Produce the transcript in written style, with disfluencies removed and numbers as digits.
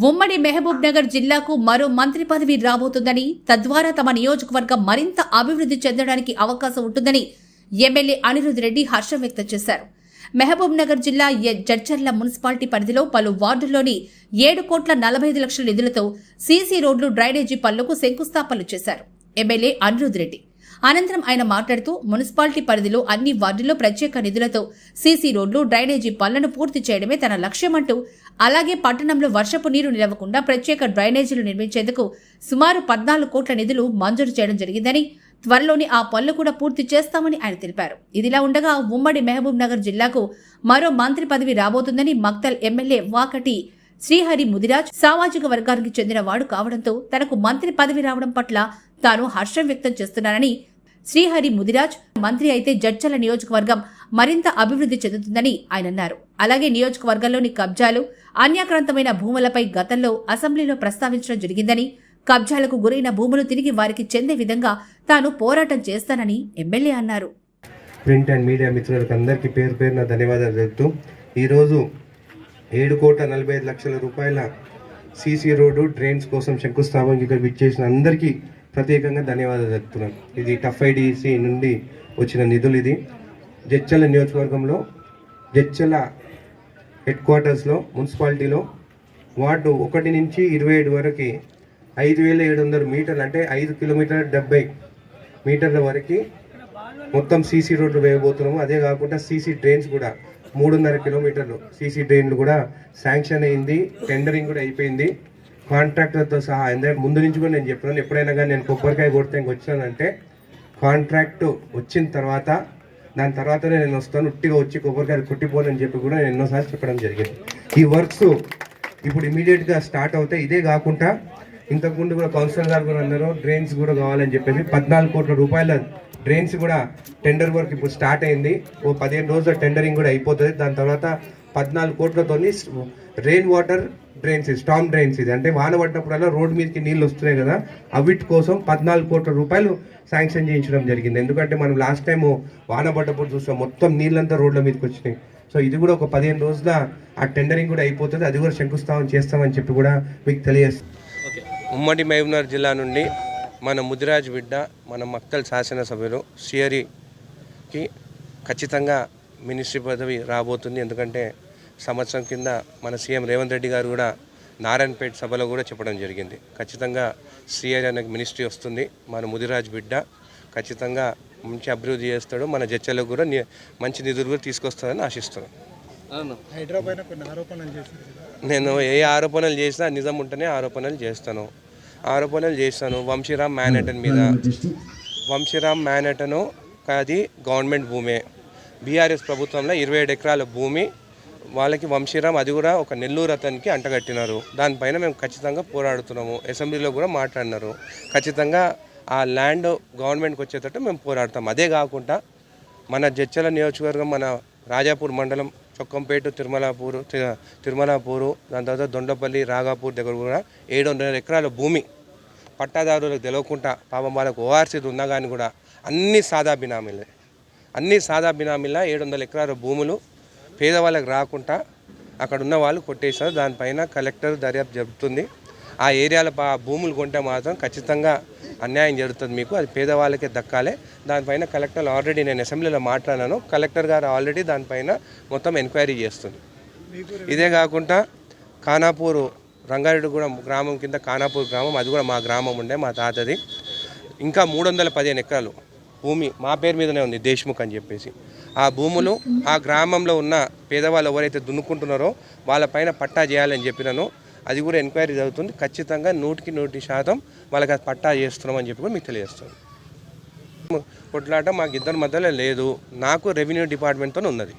ఉమ్మడి మహబూబ్ నగర్ జిల్లాకు మరో మంత్రి పదవి రాబోతుందని, తద్వారా తమ నియోజకవర్గం మరింత అభివృద్ధి చెందడానికి అవకాశం ఉంటుందని ఎమ్మెల్యే అనిరుద్ రెడ్డి హర్షం వ్యక్తం చేశారు. మహబూబ్ నగర్ జిల్లా జడ్చర్ల మున్సిపాలిటీ పరిధిలో పలు వార్డుల్లోని 7,45,00,000 నిధులతో సీసీ రోడ్లు, డ్రైనేజీ పనులకు శంకుస్థాపనలు చేశారు ఎమ్మెల్యే అనిరుద్ రెడ్డి. అనంతరం ఆయన మాట్లాడుతూ, మున్సిపాలిటీ పరిధిలో అన్ని వార్డుల్లో ప్రత్యేక నిధులతో సీసీ రోడ్లు, డ్రైనేజీ పనులను పూర్తి చేయడమే తన లక్ష్యమంటూ, అలాగే పట్టణంలో వర్షపు నీరు నిలవకుండా ప్రత్యేక డ్రైనేజీలు నిర్మించేందుకు సుమారు 14 కోట్ల నిధులు మంజూరు చేయడం జరిగిందని, త్వరలోనే ఆ పనులు కూడా పూర్తి చేస్తామని ఆయన తెలిపారు. ఇదిలా ఉండగా ఉమ్మడి మహబూబ్ నగర్ జిల్లాకు మరో మంత్రి పదవి రాబోతుందని మక్తల్ ఎమ్మెల్యే వాకటి శ్రీహరి ముదిరాజ్ సామాజిక వర్గానికి చెందినవాడు కావడంతో తనకు మంత్రి పదవి రావడం పట్ల తాను హర్షం వ్యక్తం చేస్తున్నానని, శ్రీహరి ముదిరాజ్ మంత్రి అయితే జడ్చర్ల నియోజకవర్గం మరింత అభివృద్ధి చెందుతుందని ఆయన అన్నారు. అలాగే నియోజకవర్గంలోని కబ్జాలు, అన్యాక్రాంతమైన భూములపై గతంలో అసెంబ్లీలో ప్రస్తావించడం జరిగిందని, కబ్జాలకు గురైన భూములు తిరిగి వారికి చెందే విధంగా తాను పోరాటం చేస్తానని ఎమ్మెల్యే అన్నారు. ప్రింట్ అండ్ మీడియా మిత్రులకు అందరికీ పేరు పేరున ధన్యవాదాలు చెబుతూ, ఈరోజు 7,45,00,000 రూపాయల సీసీ రోడ్డు, డ్రైన్స్ కోసం శంకుస్థాపనకి ఇక్కడ విచ్చేసిన అందరికీ ప్రత్యేకంగా ధన్యవాదాలు చెప్తున్నాను. ఇది టఫ్ ఐడిసి నుండి వచ్చిన నిధులు. ఇది జడ్చర్ల నియోజకవర్గంలో జడ్చర్ల హెడ్ క్వార్టర్స్లో మున్సిపాలిటీలో వార్డు 1 నుంచి 27 వరకు 5,700 మీటర్లు, అంటే 5 కిలోమీటర్ల 70 మీటర్ల వరకు మొత్తం సీసీ రోడ్లు వేయబోతున్నాము. అదే కాకుండా సీసీ డ్రైన్స్ కూడా 3.5 కిలోమీటర్లు సీసీ డ్రైన్లు కూడా శాంక్షన్ అయింది. టెండరింగ్ కూడా అయిపోయింది కాంట్రాక్టర్తో సహా. ఎందుకంటే ముందు నుంచి కూడా నేను చెప్పినాను, ఎప్పుడైనా కానీ నేను కొబ్బరికాయ కొడితే ఇంకొచ్చానంటే కాంట్రాక్ట్ వచ్చిన తర్వాత దాని తర్వాతనే నేను వస్తాను, ఉట్టిగా వచ్చి కొబ్బరికాయ కొట్టిపోనని చెప్పి కూడా నేను ఎన్నోసార్లు చెప్పడం జరిగింది. ఈ వర్క్స్ ఇప్పుడు ఇమీడియట్గా స్టార్ట్ అవుతాయి. ఇదే కాకుండా ఇంతకుముందు కూడా కౌన్సిలర్ గారు కూడా అన్నారు, డ్రైన్స్ కూడా కావాలని చెప్పేసి 14 కోట్ల రూపాయల డ్రైన్స్ కూడా టెండర్ వర్క్ ఇప్పుడు స్టార్ట్ అయింది. ఓ 15 రోజుల టెండరింగ్ కూడా అయిపోతుంది. దాని తర్వాత 14 కోట్లతో rain water drains, storm drains, ఇది అంటే వాన పడ్డప్పుడల్లా రోడ్డు మీదకి నీళ్ళు వస్తున్నాయి కదా, అవిటి కోసం 14 కోట్ల రూపాయలు శాంక్షన్ చేయించడం జరిగింది. ఎందుకంటే మనం లాస్ట్ టైం వాన పడ్డప్పుడు చూస్తాం, మొత్తం నీళ్ళంతా రోడ్ల మీదకి వచ్చినాయి. సో ఇది కూడా ఒక 15 రోజుల ఆ టెండరింగ్ కూడా అయిపోతుంది. అది కూడా శంకుస్థాపన చేస్తామని చెప్పి కూడా మీకు తెలియజేస్తాం. ఉమ్మడి మహబూబ్నగర్ జిల్లా నుండి మన ముదిరాజ్ బిడ్డ, మన మక్తల్ శాసనసభ్యులు శ్రీహరికి ఖచ్చితంగా మినిస్ట్రీ పదవి రాబోతుంది. ఎందుకంటే సంవత్సరం కింద మన సీఎం రేవంత్ రెడ్డి గారు కూడా నారాయణపేట సభలో కూడా చెప్పడం జరిగింది, ఖచ్చితంగా శ్రీహరి అనే మినిస్ట్రీ వస్తుంది. మన ముదిరాజ్ బిడ్డ ఖచ్చితంగా మంచి అభివృద్ధి చేస్తాడు. మన జడ్చర్లకు కూడా మంచి నిధులు కూడా తీసుకొస్తాడని ఆశిస్తున్నాను. నేను ఏ ఆరోపణలు చేసినా నిజం ఉంటేనే ఆరోపణలు చేస్తాను. వంశీరామ్ మ్యాన్హట్టన్ మీద, వంశీరామ్ మ్యాన్హట్టన్ అది గవర్నమెంట్ భూమే. బీఆర్ఎస్ ప్రభుత్వంలో 27 ఎకరాల భూమి వాళ్ళకి వంశీరామ్, అది కూడా ఒక నెల్లూరు అతనికి అంటగట్టినారు. దానిపైన మేము ఖచ్చితంగా పోరాడుతున్నాము. అసెంబ్లీలో కూడా మాట్లాడినారు. ఖచ్చితంగా ఆ ల్యాండ్ గవర్నమెంట్కి వచ్చేటట్టు మేము పోరాడతాం. అదే కాకుండా మన జడ్చర్ల నియోజకవర్గం, మన రాజాపూర్ మండలం, చొక్కంపేట, తిరుమలాపూరు, దాని తర్వాత దొండపల్లి, రాగాపూర్ దగ్గర కూడా 700 ఎకరాల భూమి పట్టాదారులకు తెలియకుండా పాపం వాళ్ళకు ఓఆర్సీ ఉన్నా కానీ కూడా అన్ని సాదా బినామీలే 700 ఎకరాల భూములు పేదవాళ్ళకి రాకుండా అక్కడ ఉన్న వాళ్ళు కొట్టేశారు. దానిపైన కలెక్టర్ దర్యాప్తు జరుపుతుంది. ఆ ఏరియాలో భూములు కొంటే మాత్రం ఖచ్చితంగా అన్యాయం జరుగుతుంది. మీకు అది పేదవాళ్ళకే దక్కాలి. దానిపైన కలెక్టర్ ఆల్రెడీ నేను అసెంబ్లీలో మాట్లాడాను. కలెక్టర్ గారు ఆల్రెడీ దానిపైన మొత్తం ఎంక్వైరీ చేస్తుంది. ఇదే కాకుండా ఖానాపూర్, రంగారెడ్డిగూడెం గ్రామం కింద ఖానాపూర్ గ్రామం, అది కూడా మా గ్రామం ఉండే, మా తాతది. ఇంకా 315 ఎకరాలు భూమి మా పేరు మీదనే ఉంది, దేశ్ముఖ్ అని చెప్పేసి. ఆ భూములు ఆ గ్రామంలో ఉన్న పేదవాళ్ళు ఎవరైతే దున్నుకుంటున్నారో వాళ్ళపైన పట్టా చేయాలని చెప్పినాను. అది కూడా ఎంక్వైరీ జరుగుతుంది. ఖచ్చితంగా 100% వాళ్ళకి అది పట్టా చేస్తున్నామని చెప్పి కూడా మీకు తెలియజేస్తాను. కొట్లాట మాకు ఇద్దరి మధ్యలో లేదు. నాకు రెవెన్యూ డిపార్ట్మెంట్తో ఉన్నది.